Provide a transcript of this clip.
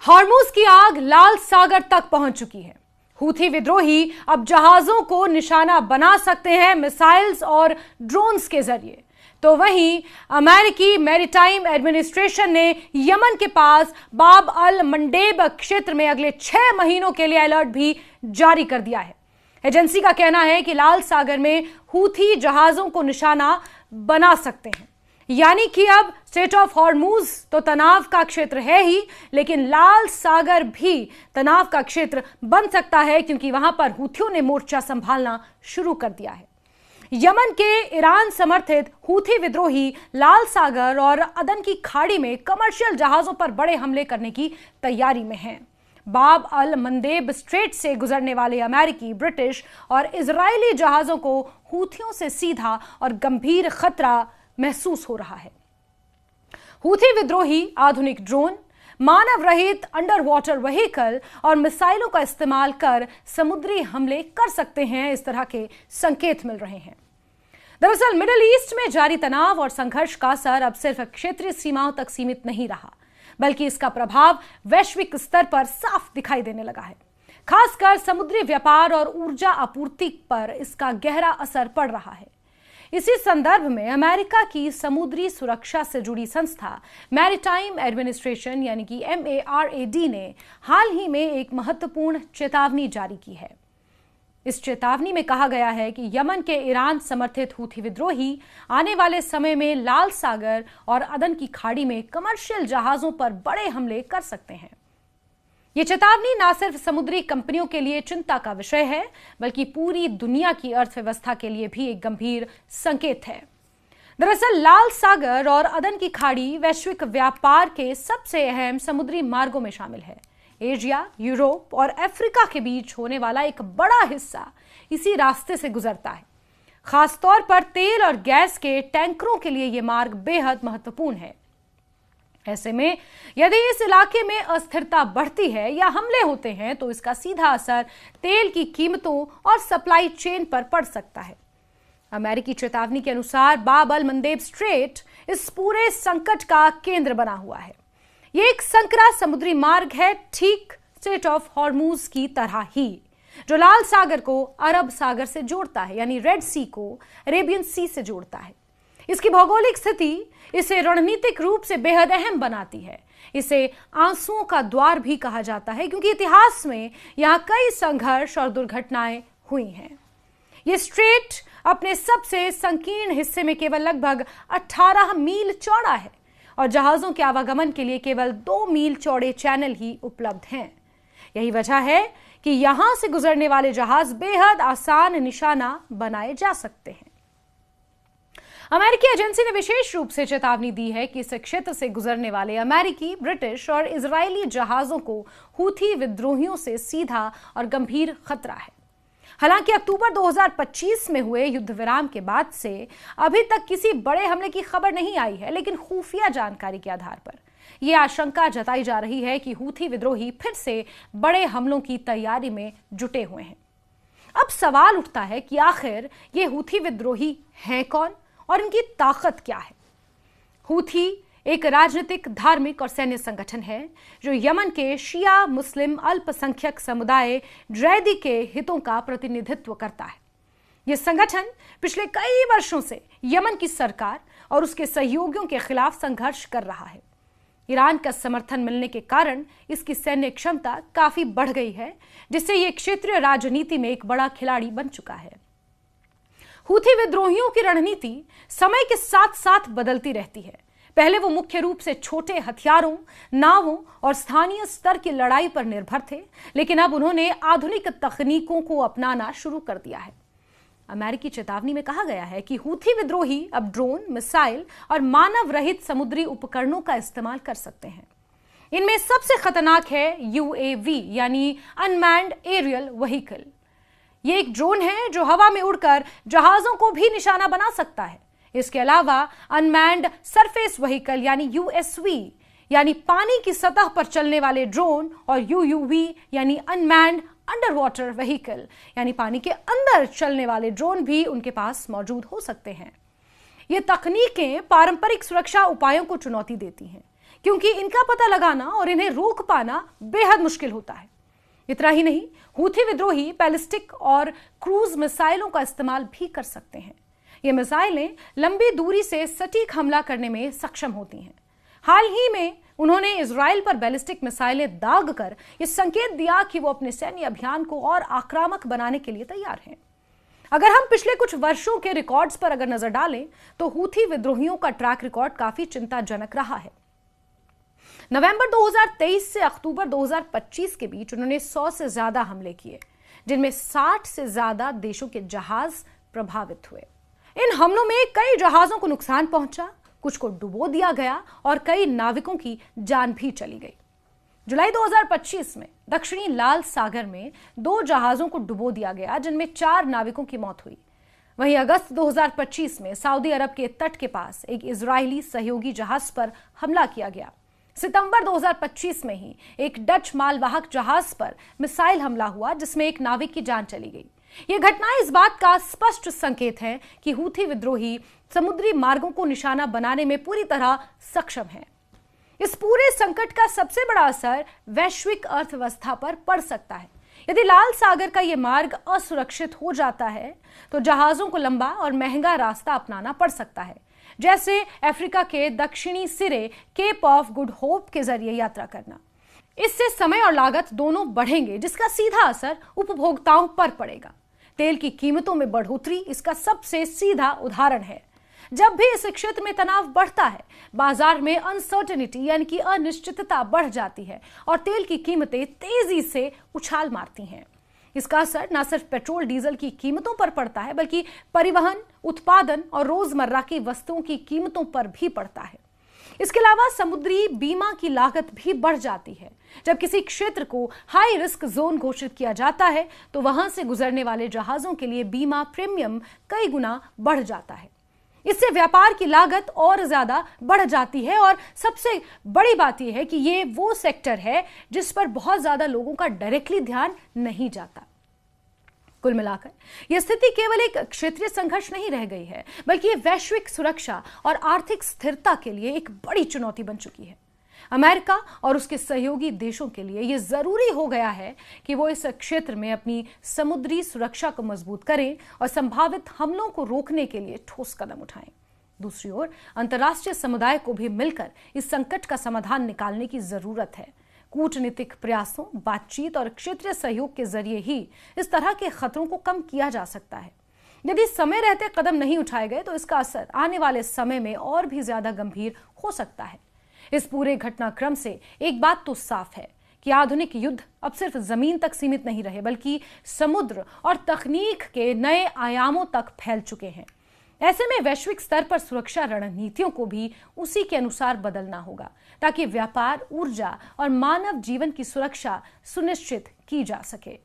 Hormuz की आग लाल सागर तक पहुंच चुकी है। हूथी विद्रोही अब जहाजों को निशाना बना सकते हैं मिसाइल्स और ड्रोन्स के जरिए। तो वहीं अमेरिकी मैरीटाइम एडमिनिस्ट्रेशन ने यमन के पास बाब अल मंडेब क्षेत्र में अगले 6 महीनों के लिए अलर्ट भी जारी कर दिया है। एजेंसी का कहना है कि लाल सागर में हूथी जहाजों को निशाना बना सकते हैं, यानी कि अब स्ट्रेट ऑफ हॉर्मुज तो तनाव का क्षेत्र है ही, लेकिन लाल सागर भी तनाव का क्षेत्र बन सकता है, क्योंकि वहां पर हूथियों ने मोर्चा संभालना शुरू कर दिया है। यमन के ईरान समर्थित हूथी विद्रोही लाल सागर और अदन की खाड़ी में कमर्शियल जहाजों पर बड़े हमले करने की तैयारी में हैं। बाब अल मंदेब स्ट्रेट से गुजरने वाले अमेरिकी, ब्रिटिश और इजरायली जहाजों को हूथियों से सीधा और गंभीर खतरा महसूस हो रहा है। हूथी विद्रोही आधुनिक ड्रोन, मानव रहित अंडर वाटर व्हीकल और मिसाइलों का इस्तेमाल कर समुद्री हमले कर सकते हैं, इस तरह के संकेत मिल रहे हैं। दरअसल मिडिल ईस्ट में जारी तनाव और संघर्ष का असर अब सिर्फ क्षेत्रीय सीमाओं तक सीमित नहीं रहा, बल्कि इसका प्रभाव वैश्विक स्तर पर साफ दिखाई देने लगा है। खासकर समुद्री व्यापार और ऊर्जा आपूर्ति पर इसका गहरा असर पड़ रहा है। इसी संदर्भ में अमेरिका की समुद्री सुरक्षा से जुड़ी संस्था मैरीटाइम एडमिनिस्ट्रेशन यानी कि MARAD ने हाल ही में एक महत्वपूर्ण चेतावनी जारी की है। इस चेतावनी में कहा गया है कि यमन के ईरान समर्थित हूथी विद्रोही आने वाले समय में लाल सागर और अदन की खाड़ी में कमर्शियल जहाजों पर बड़े हमले कर सकते हैं। ये चेतावनी न सिर्फ समुद्री कंपनियों के लिए चिंता का विषय है, बल्कि पूरी दुनिया की अर्थव्यवस्था के लिए भी एक गंभीर संकेत है। दरअसल लाल सागर और अदन की खाड़ी वैश्विक व्यापार के सबसे अहम समुद्री मार्गों में शामिल है। एशिया, यूरोप और अफ्रीका के बीच होने वाला एक बड़ा हिस्सा इसी रास्ते से गुजरता है। खासतौर पर तेल और गैस के टैंकरों के लिए यह मार्ग बेहद महत्वपूर्ण है। ऐसे में यदि इस इलाके में अस्थिरता बढ़ती है या हमले होते हैं, तो इसका सीधा असर तेल की कीमतों और सप्लाई चेन पर पड़ सकता है। अमेरिकी चेतावनी के अनुसार बाब अल मंदेब स्ट्रेट इस पूरे संकट का केंद्र बना हुआ है। यह एक संकरा समुद्री मार्ग है, ठीक स्ट्रेट ऑफ हॉर्मुज की तरह ही, जो लाल सागर को अरब सागर से जोड़ता है, यानी रेड सी को अरेबियन सी से जोड़ता है। इसकी भौगोलिक स्थिति इसे रणनीतिक रूप से बेहद अहम बनाती है। इसे आंसुओं का द्वार भी कहा जाता है, क्योंकि इतिहास में यहां कई संघर्ष और दुर्घटनाएं हुई हैं। यह स्ट्रेट अपने सबसे संकीर्ण हिस्से में केवल लगभग 18 मील चौड़ा है और जहाजों के आवागमन के लिए केवल 2 मील चौड़े चैनल ही उपलब्ध हैं। यही वजह है कि यहां से गुजरने वाले जहाज बेहद आसान निशाना बनाए जा सकते हैं। अमेरिकी एजेंसी ने विशेष रूप से चेतावनी दी है कि इस क्षेत्र से गुजरने वाले अमेरिकी, ब्रिटिश और इजरायली जहाजों को हूथी विद्रोहियों से सीधा और गंभीर खतरा है। हालांकि अक्टूबर 2025 में हुए युद्ध विराम के बाद से अभी तक किसी बड़े हमले की खबर नहीं आई है, लेकिन खुफिया जानकारी के आधार पर यह आशंका जताई जा रही है कि हूथी विद्रोही फिर से बड़े हमलों की तैयारी में जुटे हुए हैं। अब सवाल उठता है कि आखिर ये हूथी विद्रोही हैं कौन और इनकी ताकत क्या है। हूथी एक राजनीतिक, धार्मिक और सैन्य संगठन है जो यमन के शिया मुस्लिम अल्पसंख्यक समुदाय ड्रैदी के हितों का प्रतिनिधित्व करता है। यह संगठन पिछले कई वर्षों से यमन की सरकार और उसके सहयोगियों के खिलाफ संघर्ष कर रहा है। ईरान का समर्थन मिलने के कारण इसकी सैन्य क्षमता काफी बढ़ गई है, जिससे यह क्षेत्रीय राजनीति में एक बड़ा खिलाड़ी बन चुका है। हूथी विद्रोहियों की रणनीति समय के साथ साथ बदलती रहती है। पहले वो मुख्य रूप से छोटे हथियारों, नावों और स्थानीय स्तर की लड़ाई पर निर्भर थे, लेकिन अब उन्होंने आधुनिक तकनीकों को अपनाना शुरू कर दिया है। अमेरिकी चेतावनी में कहा गया है कि हूथी विद्रोही अब ड्रोन, मिसाइल और मानव रहित समुद्री उपकरणों का इस्तेमाल कर सकते हैं। इनमें सबसे खतरनाक है UAV यानी अनमैन्ड एरियल व्हीकल। ये एक ड्रोन है जो हवा में उड़कर जहाजों को भी निशाना बना सकता है। इसके अलावा अनमैन्ड सरफेस व्हीकल यानी USV यानी पानी की सतह पर चलने वाले ड्रोन और UUV यानी अनमैन्ड अंडर वाटर व्हीकल यानी पानी के अंदर चलने वाले ड्रोन भी उनके पास मौजूद हो सकते हैं। ये तकनीकें पारंपरिक सुरक्षा उपायों को चुनौती देती हैं, क्योंकि इनका पता लगाना और इन्हें रोक पाना बेहद मुश्किल होता है। इतना ही नहीं, हूथी विद्रोही बैलिस्टिक और क्रूज मिसाइलों का इस्तेमाल भी कर सकते हैं। ये मिसाइलें लंबी दूरी से सटीक हमला करने में सक्षम होती हैं। हाल ही में उन्होंने इजराइल पर बैलिस्टिक मिसाइलें दाग कर यह संकेत दिया कि वो अपने सैन्य अभियान को और आक्रामक बनाने के लिए तैयार हैं। अगर हम पिछले कुछ वर्षों के रिकॉर्ड्स पर अगर नजर डालें तो हूथी विद्रोहियों का ट्रैक रिकॉर्ड काफी चिंताजनक रहा है। नवंबर 2023 से अक्टूबर 2025 के बीच उन्होंने 100 से ज्यादा हमले किए, जिनमें 60 से ज्यादा देशों के जहाज प्रभावित हुए। इन हमलों में कई जहाजों को नुकसान पहुंचा, कुछ को डुबो दिया गया और कई नाविकों की जान भी चली गई। जुलाई 2025 में दक्षिणी लाल सागर में 2 जहाजों को डुबो दिया गया, जिनमें 4 नाविकों की मौत हुई। वहीं अगस्त 2025 में सऊदी अरब के तट के पास एक इजरायली सहयोगी जहाज पर हमला किया गया। सितंबर 2025 में ही एक डच मालवाहक जहाज पर मिसाइल हमला हुआ, जिसमें एक नाविक की जान चली गई। ये घटनाएं इस बात का स्पष्ट संकेत है कि हूथी विद्रोही समुद्री मार्गों को निशाना बनाने में पूरी तरह सक्षम हैं। इस पूरे संकट का सबसे बड़ा असर वैश्विक अर्थव्यवस्था पर पड़ सकता है। यदि लाल सागर का यह मार्ग असुरक्षित हो जाता है तो जहाजों को लंबा और महंगा रास्ता अपनाना पड़ सकता है, जैसे अफ्रीका के दक्षिणी सिरे केप ऑफ गुड होप के जरिए यात्रा करना। इससे समय और लागत दोनों बढ़ेंगे, जिसका सीधा असर उपभोक्ताओं पर पड़ेगा। तेल की कीमतों में बढ़ोतरी इसका सबसे सीधा उदाहरण है। जब भी इस क्षेत्र में तनाव बढ़ता है, बाजार में अनसर्टेनिटी यानी कि अनिश्चितता बढ़ जाती है और तेल की कीमतें तेजी से उछाल मारती हैं। इसका असर न सिर्फ पेट्रोल डीजल की कीमतों पर पड़ता है, बल्कि परिवहन, उत्पादन और रोजमर्रा की वस्तुओं की कीमतों पर भी पड़ता है। इसके अलावा समुद्री बीमा की लागत भी बढ़ जाती है। जब किसी क्षेत्र को हाई रिस्क जोन घोषित किया जाता है तो वहां से गुजरने वाले जहाजों के लिए बीमा प्रीमियम कई गुना बढ़ जाता है। इससे व्यापार की लागत और ज्यादा बढ़ जाती है और सबसे बड़ी बात यह है कि ये वो सेक्टर है जिस पर बहुत ज्यादा लोगों का डायरेक्टली ध्यान नहीं जाता। कुल मिलाकर यह स्थिति केवल एक क्षेत्रीय संघर्ष नहीं रह गई है, बल्कि यह वैश्विक सुरक्षा और आर्थिक स्थिरता के लिए एक बड़ी चुनौती बन चुकी है। अमेरिका और उसके सहयोगी देशों के लिए यह जरूरी हो गया है कि वो इस क्षेत्र में अपनी समुद्री सुरक्षा को मजबूत करें और संभावित हमलों को रोकने के लिए ठोस कदम उठाएं। दूसरी ओर अंतर्राष्ट्रीय समुदाय को भी मिलकर इस संकट का समाधान निकालने की जरूरत है। कूटनीतिक प्रयासों, बातचीत और क्षेत्रीय सहयोग के जरिए ही इस तरह के खतरों को कम किया जा सकता है। यदि समय रहते कदम नहीं उठाए गए तो इसका असर आने वाले समय में और भी ज्यादा गंभीर हो सकता है। इस पूरे घटनाक्रम से एक बात तो साफ है कि आधुनिक युद्ध अब सिर्फ जमीन तक सीमित नहीं रहे, बल्कि समुद्र और तकनीक के नए आयामों तक फैल चुके हैं। ऐसे में वैश्विक स्तर पर सुरक्षा रणनीतियों को भी उसी के अनुसार बदलना होगा, ताकि व्यापार, ऊर्जा और मानव जीवन की सुरक्षा सुनिश्चित की जा सके।